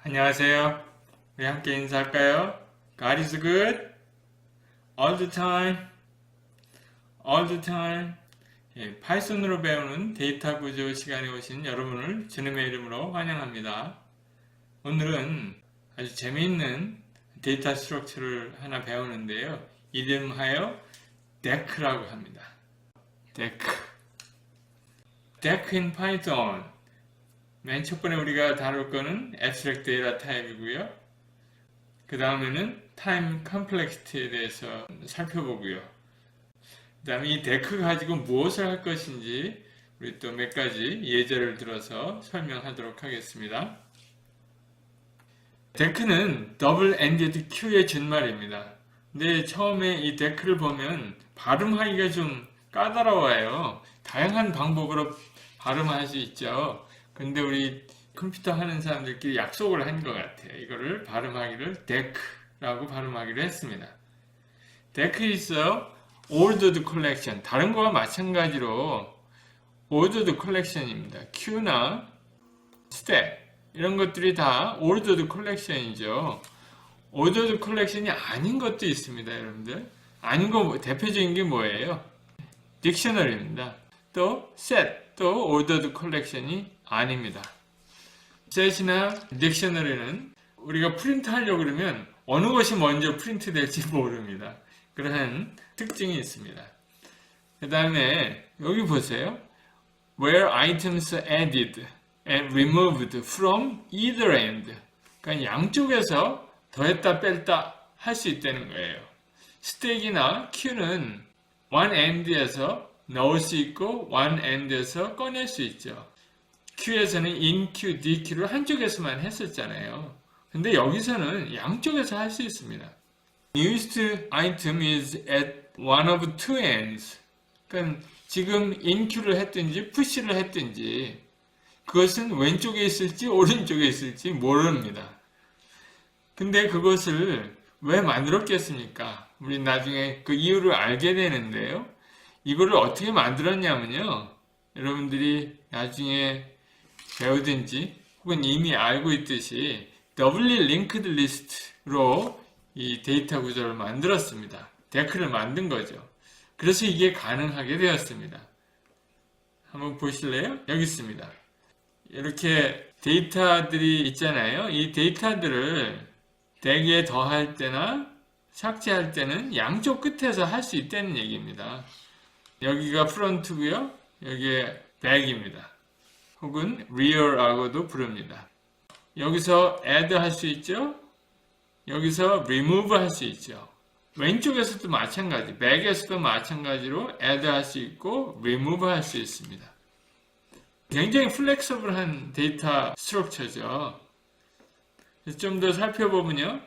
안녕하세요. 우리 함께 인사할까요? God is good all the time. all the time. 예, 파이썬으로 배우는 데이터 구조 시간에 오신 여러분을 주님의 이름으로 환영합니다. 오늘은 아주 재미있는 데이터 스트럭처를 하나 배우는데요. 이름하여 DEC라고 합니다. DEC. DEC in Python. 맨 첫 번에 우리가 다룰 거는 Abstract Data Type이고요. 그 다음에는 Time Complexity에 대해서 살펴보고요. 그 다음에 이 DEC 가지고 무엇을 할 것인지 우리 또 몇 가지 예제를 들어서 설명하도록 하겠습니다. DEC는 Double-Ended Queue의 준말입니다. 근데 처음에 이 DEC를 보면 발음하기가 좀 까다로워요. 다양한 방법으로 발음할 수 있죠. 근데 우리 컴퓨터 하는 사람들끼리 약속을 한 것 같아요. 이거를 발음하기를 DEC라고 발음하기로 했습니다. DEC is a ordered collection. 다른 거와 마찬가지로 ordered collection입니다. queue나 stack 이런 것들이 다 ordered collection이죠. ordered collection이 아닌 것도 있습니다, 여러분들. 아닌 거 대표적인 게 뭐예요? 딕셔너리입니다. 또 set, 또 ordered collection이 아닙니다. set이나 딕셔너리는 우리가 프린트 하려고 그러면 어느 것이 먼저 프린트 될지 모릅니다. 그러한 특징이 있습니다. 그 다음에 여기 보세요. Where items are added and removed from either end. 그러니까 양쪽에서 더했다 뺐다 할 수 있다는 거예요. 스택이나 queue는 one end에서 넣을 수 있고 one end에서 꺼낼 수 있죠. queue에서는 in queue, d queue를 한쪽에서만 했었잖아요. 근데 여기서는 양쪽에서 할 수 있습니다. Newest item is at one of two ends. 그러니까 지금 in queue를 했든지 push를 했든지 그것은 왼쪽에 있을지 오른쪽에 있을지 모릅니다. 근데 그것을 왜 만들었겠습니까? 우리 나중에 그 이유를 알게 되는데요. 이거를 어떻게 만들었냐면요. 여러분들이 나중에 배우든지 혹은 이미 알고 있듯이 doubly linked list로 이 데이터 구조를 만들었습니다. DEC를 만든 거죠. 그래서 이게 가능하게 되었습니다. 한번 보실래요? 여기 있습니다. 이렇게 데이터들이 있잖아요. 이 데이터들을 대기에 더할 때나 삭제할 때는 양쪽 끝에서 할 수 있다는 얘기입니다. 여기가 프론트고요. 여기에 백입니다. 혹은 rear라고도 부릅니다. 여기서 add 할 수 있죠. 여기서 remove 할 수 있죠. 왼쪽에서도 마찬가지, 백에서도 마찬가지로 add 할 수 있고 remove 할 수 있습니다. 굉장히 플렉서블한 데이터 스트럭처죠. 좀 더 살펴보면요.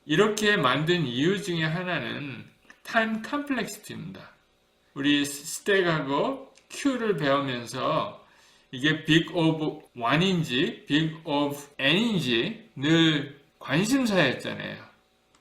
이렇게 만든 이유 중에 하나는 time complexity입니다. 우리 스택하고 queue를 배우면서 이게 big of 1인지 big of n인지 늘 관심사였잖아요.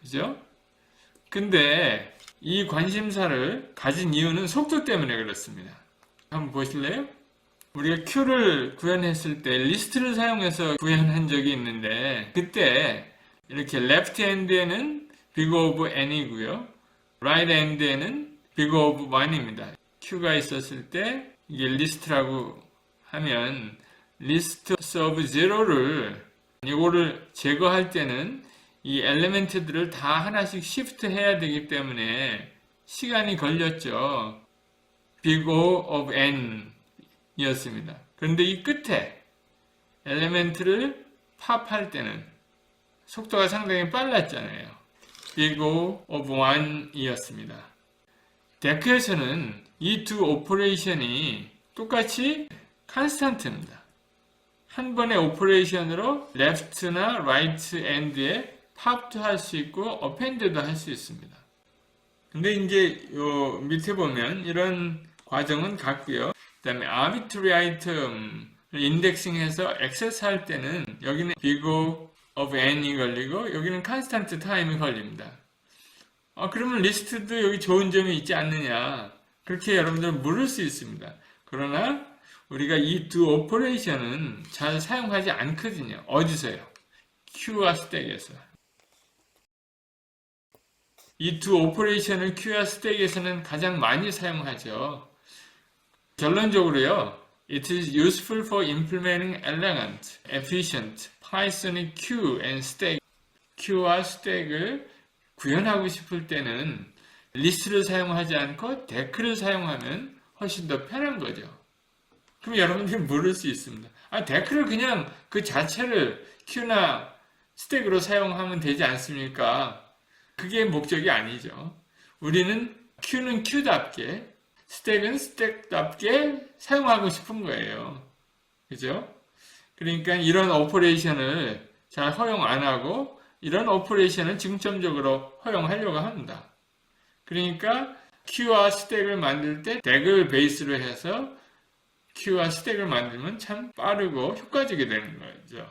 그죠? 근데 이 관심사를 가진 이유는 속도 때문에 그렇습니다. 한번 보실래요? 우리가 queue를 구현했을 때 리스트를 사용해서 구현한 적이 있는데 그때 이렇게 left end에는 big of n이고요. right end에는 big of 1입니다. queue가 있었을 때 이게 리스트라고 하면 list of zero를 이거를 제거할 때는 이 엘리멘트들을 다 하나씩 시프트 해야 되기 때문에 시간이 걸렸죠. big O of n 이었습니다. 그런데 이 끝에 엘리멘트를 팝할 때는 속도가 상당히 빨랐잖아요. big O of 1 이었습니다. DEC에서는 이 두 오퍼레이션이 똑같이 컨스탄트입니다. 한 번의 오퍼레이션으로 left나 right end에 팝도 할 수 있고 어펜드도 할 수 있습니다. 근데 이제 요 밑에 보면 이런 과정은 같고요. 그다음에 arbitrary item 인덱싱해서 액세스 할 때는 여기는 big of n이 걸리고 여기는 constant time이 걸립니다. 그러면 리스트도 여기 좋은 점이 있지 않느냐, 그렇게 여러분들 물을 수 있습니다. 그러나 우리가 이 두 오퍼레이션은 잘 사용하지 않거든요. 어디서요? Q와 스택에서. 이 두 오퍼레이션을 Q와 스택에서는 가장 많이 사용하죠. 결론적으로요, it is useful for implementing elegant, efficient Python Q and stack. Q와 스택을 구현하고 싶을 때는 리스트를 사용하지 않고 데크를 사용하면 훨씬 더 편한 거죠. 그럼 여러분들이 물을 수 있습니다. 데크를 그냥 그 자체를 Q나 스택으로 사용하면 되지 않습니까? 그게 목적이 아니죠. 우리는 Q는 Q답게, 스택은 스택답게 사용하고 싶은 거예요. 그죠? 그러니까 이런 오퍼레이션을 잘 허용 안 하고 이런 오퍼레이션을 중점적으로 허용하려고 합니다. 그러니까 Q와 스택을 만들 때 덱을 베이스로 해서 Q와 스택을 만들면 참 빠르고 효과적이 되는 거죠.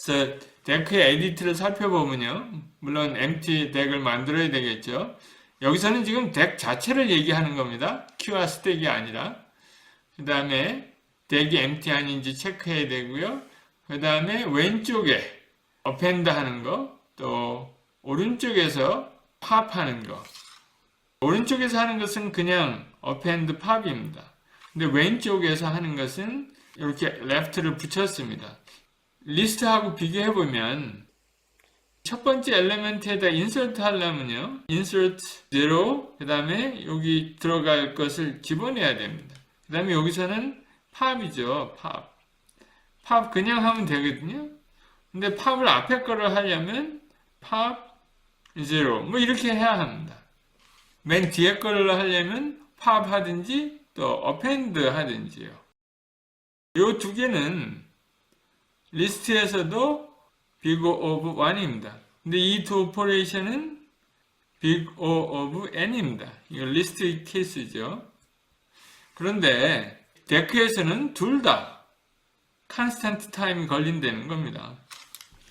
그래서 데크의 에디트를 살펴보면요, 물론 empty 덱을 만들어야 되겠죠. 여기서는 지금 덱 자체를 얘기하는 겁니다. Q와 스택이 아니라. 그 다음에 덱이 empty 아닌지 체크해야 되고요. 그 다음에 왼쪽에 append 하는 거, 또 오른쪽에서 pop 하는 거. 오른쪽에서 하는 것은 그냥 append pop입니다. 근데 왼쪽에서 하는 것은 이렇게 left를 붙였습니다. 리스트하고 비교해보면 첫 번째 엘리멘트에다 insert 하려면요, insert 0, 그 다음에 여기 들어갈 것을 집어내야 됩니다. 그 다음에 여기서는 pop이죠. pop 그냥 하면 되거든요. 근데 pop을 앞에 거를 하려면 pop 0 뭐 이렇게 해야 합니다. 맨 뒤에 거를 하려면 pop 하든지 또 append 하든지요. 이 두 개는 리스트에서도 big of 1입니다. 근데 이 두 오퍼레이션은 big of n입니다. 이거 리스트 케이스죠. 그런데 데크에서는 둘 다 constant time 걸린다는 겁니다.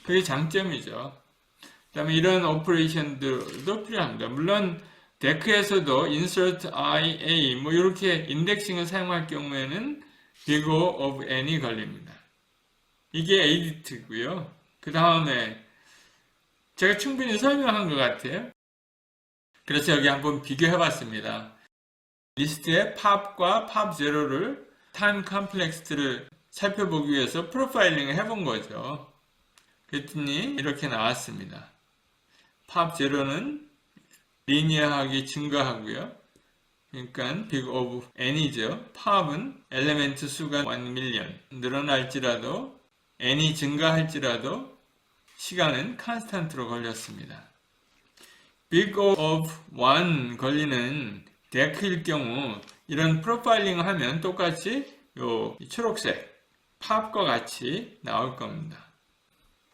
그게 장점이죠. 그 다음에 이런 오퍼레이션들도 필요합니다. 물론 데크에서도 insert ia 뭐 이렇게 인덱싱을 사용할 경우에는 big of n이 걸립니다. 이게 edit고요. 그 다음에 제가 충분히 설명한 것 같아요. 그래서 여기 한번 비교해 봤습니다. 리스트의 pop과 pop0를 time complex를 살펴보기 위해서 프로파일링을 해본 거죠. 그랬더니 이렇게 나왔습니다. pop0는 리니어하게 증가하고요. 그러니까 big of n이죠. pop은 엘리멘트 수가 1,000,000 늘어날지라도 n이 증가할지라도 시간은 컨스탄트로 걸렸습니다. big of 1 걸리는 데크일 경우 이런 프로파일링을 하면 똑같이 요 초록색 pop과 같이 나올 겁니다.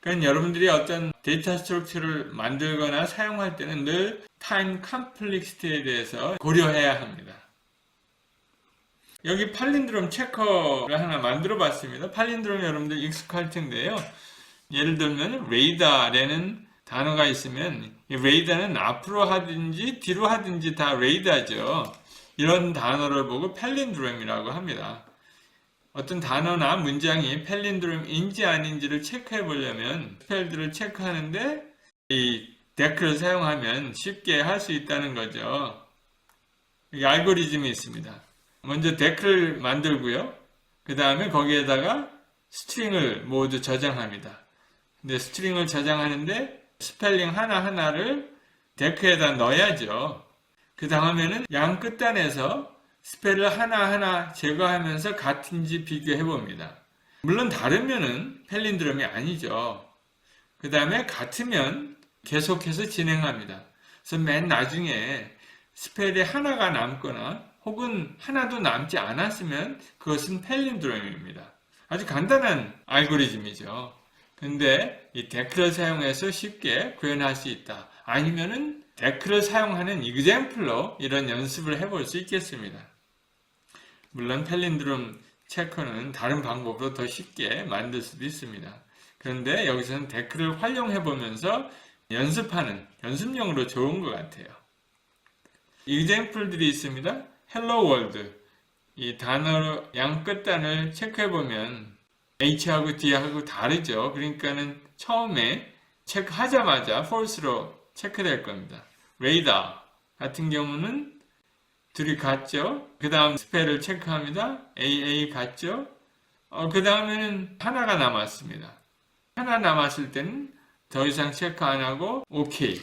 그러니까 여러분들이 어떤 데이터 스트럭처를 만들거나 사용할 때는 늘 타임 컴플렉시티에 대해서 고려해야 합니다. 여기 팔린드롬 체커를 하나 만들어 봤습니다. 팔린드롬 여러분들 익숙할 텐데요. 예를 들면 레이더라는 단어가 있으면 이 레이더는 앞으로 하든지 뒤로 하든지 다 레이더죠. 이런 단어를 보고 팔린드롬이라고 합니다. 어떤 단어나 문장이 팔린드롬인지 아닌지를 체크해 보려면 스펠들을 체크하는데 이 데크를 사용하면 쉽게 할 수 있다는 거죠. 이 알고리즘이 있습니다. 먼저 데크를 만들고요. 그 다음에 거기에다가 스트링을 모두 저장합니다. 근데 스트링을 저장하는데 스펠링 하나하나를 데크에다 넣어야죠. 그 다음에는 양 끝단에서 스펠을 하나하나 제거하면서 같은지 비교해 봅니다. 물론 다르면은 팔린드롬이 아니죠. 그 다음에 같으면 계속해서 진행합니다. 그래서 맨 나중에 스펠이 하나가 남거나 혹은 하나도 남지 않았으면 그것은 팔린드롬입니다. 아주 간단한 알고리즘이죠. 근데 이 dec를 사용해서 쉽게 구현할 수 있다. 아니면은 dec를 사용하는 example로 이런 연습을 해볼 수 있겠습니다. 물론 팔린드롬 체커는 다른 방법으로 더 쉽게 만들 수도 있습니다. 그런데 여기서는 dec를 활용해 보면서 연습하는 연습용으로 좋은 것 같아요. example들이 있습니다. hello world. 이 단어 양 끝단을 체크해 보면 H하고 D하고 다르죠. 그러니까는 처음에 체크하자마자 false로 체크될 겁니다. radar 같은 경우는 둘이 같죠. 그 다음 스펠을 체크합니다. AA 같죠. 그 다음에는 하나가 남았습니다. 하나 남았을 때는 더 이상 체크 안 하고 OK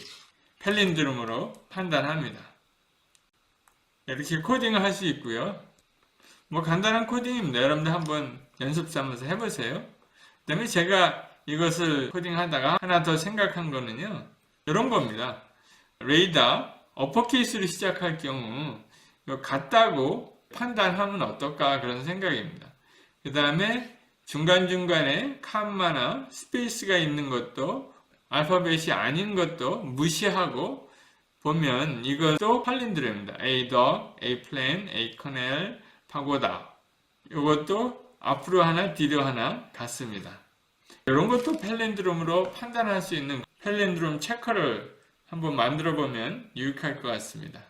팔린드롬으로 판단합니다. 이렇게 코딩을 할 수 있고요. 뭐 간단한 코딩입니다. 여러분들 한번 연습 삼아서 해보세요. 그 다음에 제가 이것을 코딩하다가 하나 더 생각한 거는요. 이런 겁니다. 레이더 어퍼케이스로 시작할 경우 같다고 판단하면 어떨까 그런 생각입니다. 그 다음에 중간중간에 컴마나 스페이스가 있는 것도 알파벳이 아닌 것도 무시하고 보면 이것도 팔린드롬입니다. A dog, A plane, A canal, 파고다. 이것도 앞으로 하나 뒤로 하나 같습니다. 이런 것도 팔린드롬으로 판단할 수 있는 팔린드롬 체커를 한번 만들어 보면 유익할 것 같습니다.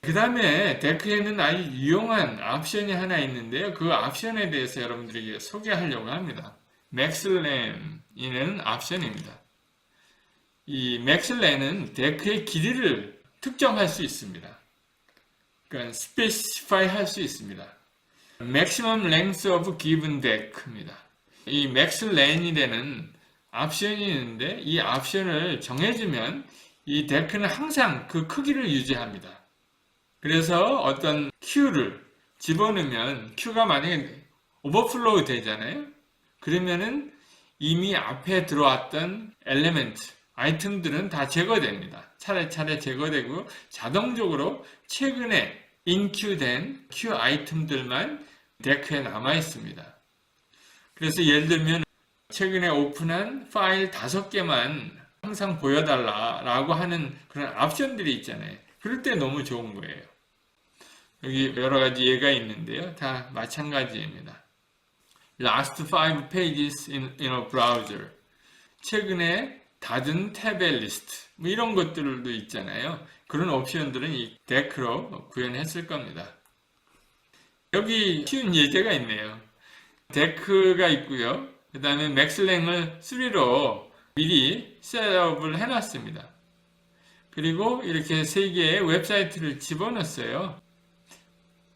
그 다음에 데크에는 아주 유용한 옵션이 하나 있는데요. 그 옵션에 대해서 여러분들에게 소개하려고 합니다. maxlen이라는 옵션입니다. 이 maxlen은 데크의 길이를 특정할 수 있습니다. 그러니까 specify 할 수 있습니다. maximum length of given deck입니다. 이 maxlen이라는 옵션이 있는데 이 옵션을 정해주면 이 데크는 항상 그 크기를 유지합니다. 그래서 어떤 Q를 집어넣으면 Q가 만약에 오버플로우 되잖아요. 그러면은 이미 앞에 들어왔던 엘리멘트, 아이템들은 다 제거됩니다. 차례차례 제거되고 자동적으로 최근에 인큐된 Q 아이템들만 데크에 남아 있습니다. 그래서 예를 들면 최근에 오픈한 파일 5개만 항상 보여달라라고 하는 그런 옵션들이 있잖아요. 그럴 때 너무 좋은 거예요. 여기 여러 가지 예가 있는데요. 다 마찬가지입니다. Last 5 pages in a browser. 최근에 닫은 탭의 리스트. 뭐 이런 것들도 있잖아요. 그런 옵션들은 이 데크로 구현했을 겁니다. 여기 쉬운 예제가 있네요. 데크가 있고요. 그 다음에 맥슬랭을 3로 미리 셋업을 해놨습니다. 그리고 이렇게 3개의 웹사이트를 집어넣었어요.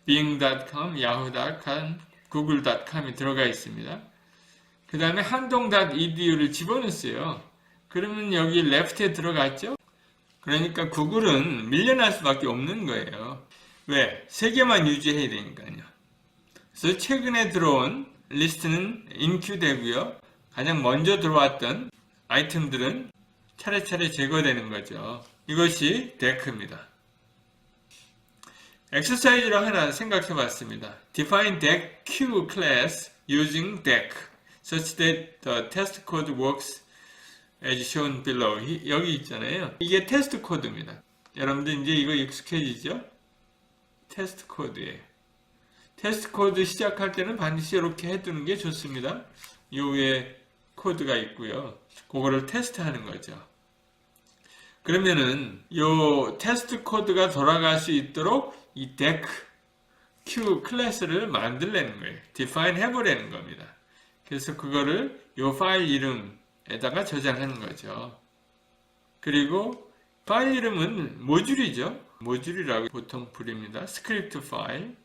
bing.com, yahoo.com, google.com이 들어가 있습니다. 그 다음에 한동.edu를 집어넣었어요. 그러면 여기 left에 들어갔죠? 그러니까 구글은 밀려날 수밖에 없는 거예요. 왜? 3개만 유지해야 되니까요. 그래서 최근에 들어온 리스트는 인큐 되고요. 가장 먼저 들어왔던 아이템들은 차례차례 제거되는 거죠. 이것이 데크입니다. 엑서사이즈로 하나 생각해 봤습니다. Define deck Q class using deck such that the test code works as shown below. 여기 있잖아요. 이게 테스트 코드입니다. 여러분들 이제 이거 익숙해지죠? 테스트 코드예요. 테스트 코드 시작할 때는 반드시 이렇게 해두는 게 좋습니다. 요 위에 코드가 있고요. 그거를 테스트하는 거죠. 그러면은 요 테스트 코드가 돌아갈 수 있도록 이 deck Q 클래스를 만들려는 거예요. define 해보려는 겁니다. 그래서 그거를 요 파일 이름에다가 저장하는 거죠. 그리고 파일 이름은 모듈이죠. 모듈이라고 보통 부릅니다. 스크립트 파일.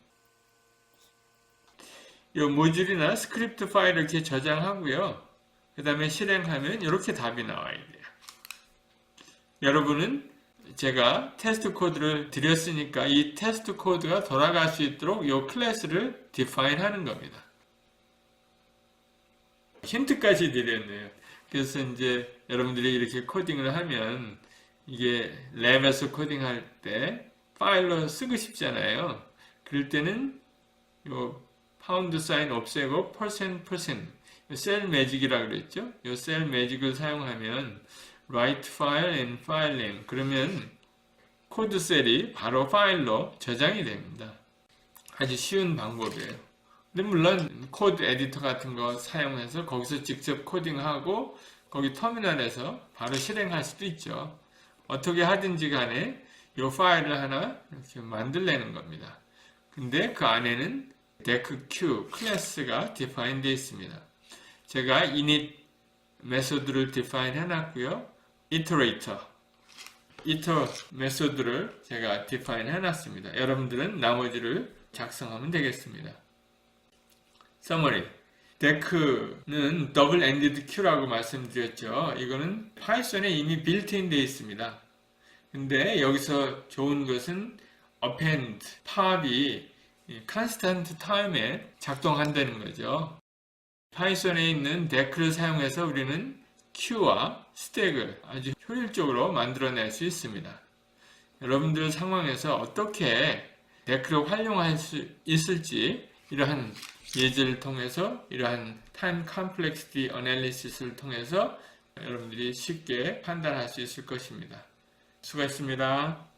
이 모듈이나 스크립트 파일을 이렇게 저장하고요. 그 다음에 실행하면 이렇게 답이 나와야 돼요. 여러분은 제가 테스트 코드를 드렸으니까 이 테스트 코드가 돌아갈 수 있도록 이 클래스를 define 하는 겁니다. 힌트까지 드렸네요. 그래서 이제 여러분들이 이렇게 코딩을 하면 이게 랩에서 코딩할 때 파일로 쓰고 싶잖아요. 그럴 때는 요 파운드 사인 없애고 %% 셀 매직이라고 그랬죠? 이 셀 매직을 사용하면 write file and file name 그러면 코드 셀이 바로 파일로 저장이 됩니다. 아주 쉬운 방법이에요. 근데 물론 코드 에디터 같은 거 사용해서 거기서 직접 코딩하고 거기 터미널에서 바로 실행할 수도 있죠. 어떻게 하든지 간에 이 파일을 하나 이렇게 만들려는 겁니다. 근데 그 안에는 decq 클래스가 define 되어 있습니다. 제가 init 메소드를 define 해놨고요. iterator 메소드를 제가 define 해놨습니다. 여러분들은 나머지를 작성하면 되겠습니다. Summary dec는 double-ended queue라고 말씀드렸죠. 이거는 파이썬에 이미 빌트인 되어 있습니다. 근데 여기서 좋은 것은 append, pop이 constant time에 작동한다는 거죠. 파이썬에 있는 dec를 사용해서 우리는 queue와 스택을 아주 효율적으로 만들어낼 수 있습니다. 여러분들 상황에서 어떻게 dec를 활용할 수 있을지 이러한 예제를 통해서 이러한 time complexity analysis를 통해서 여러분들이 쉽게 판단할 수 있을 것입니다. 수고했습니다.